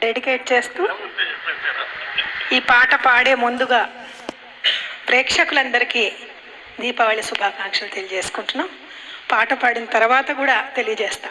Dedicate చేస్తూ ఈ పాట పాడే ముందుగా ప్రేక్షకులందరికీ దీపావళి శుభాకాంక్షలు తెలియజేసుకుంటున్నాం. పాట పాడిన తర్వాత కూడా తెలియజేస్తా.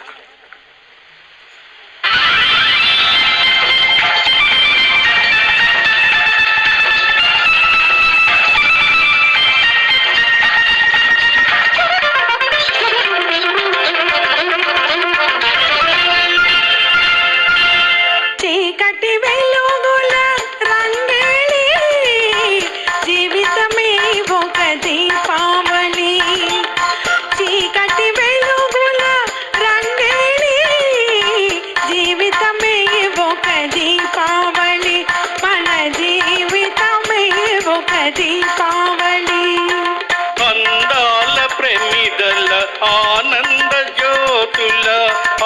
అందాల ప్రేమిదల ఆనంద జ్యోతుల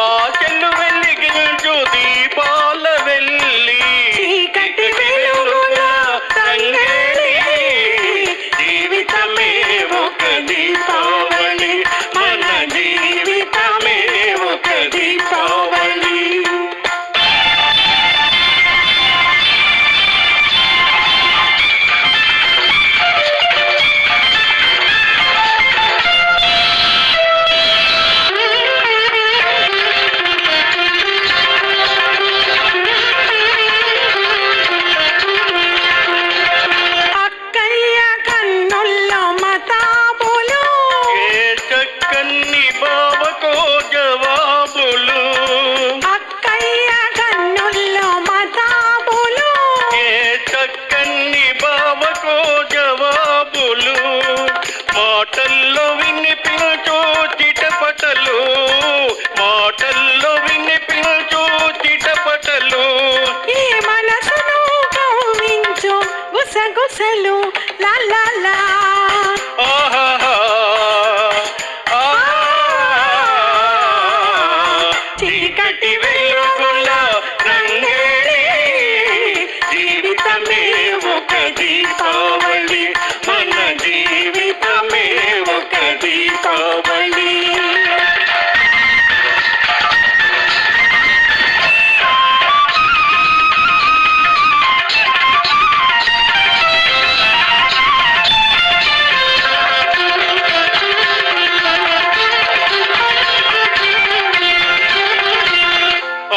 ఆశలు వెలిగించు దీపాల వెల్లి చీకటి వెలుగుల రంగేలి జీవితమే ఒక దీపావళి, మన జీవితమే ఒక దీపావళి. మాటల్లో వినిపించు చిటపటలు, మాటల్లో వినిపించు చిటపటలు, ఈ మనసును కౌమించు గుసగుసలు లా లా లా. చీకటి వెలుగుల రంగేలి జీవితమే ఒక దీపావళి, మన జీవితమే ఒక దీపావళి.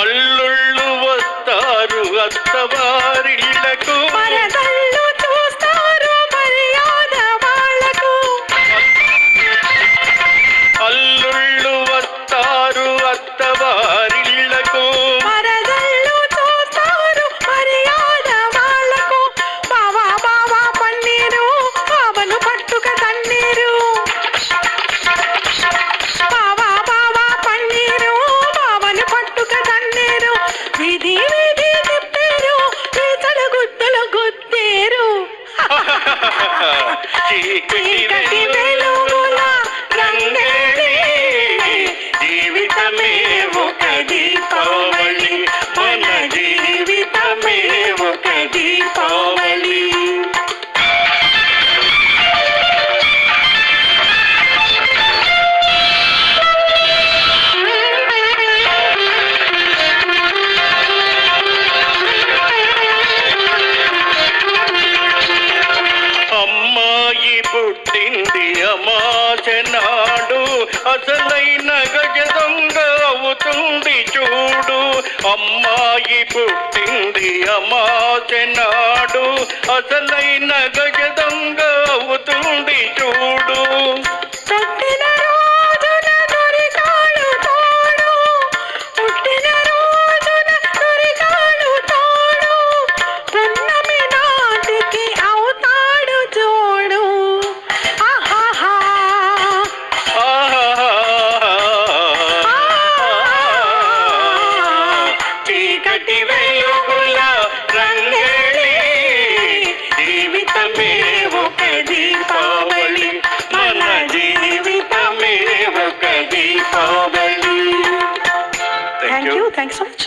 అల్లుళ్ళు వస్తారు అత్తవారిళ్లకు, మరదళ్ళు చూస్తారు మర్యాద వాళ్ళకు. అల్లుళ్ళు వస్తారు అత్తవారిళ్లకు, మరదళ్ళు చూస్తారు మర్యాద వాళ్ళకు. బావా బావా పన్నీరు బావను పట్టుక తన్నీరు, బావా బావా పన్నీరు బావను పట్టుక తన్నీరు. విధి విధి తిప్పేరు ఈతలు గుద్దలు గుద్దేరు. చీకటి వెలుగుల రంగేలి జీవితమే ఒక దీపావళి, మన జీవితమే ఒక దీపావళి. అమ్మాయి పుట్టింది అమాసనాడు, అసలైన గజ దొంగ అవుతుంది చూడు. అమ్మాయి పుట్టింది అమాసనాడు, అసలైన గజ దొంగ అవుతుంది చూడు. పుట్టిన రోజున దొరికాడు తోడు, పుట్టిన రోజున దొరికాడు తోడు, పున్నమి నాటికి అవుతాడు చూడు. ఆహాహా చీకటి వెలుగుల రంగేలి జీవితమే ఒక దీపావళి, మన జీవితమే ఒక Deepavali. Thank you so much.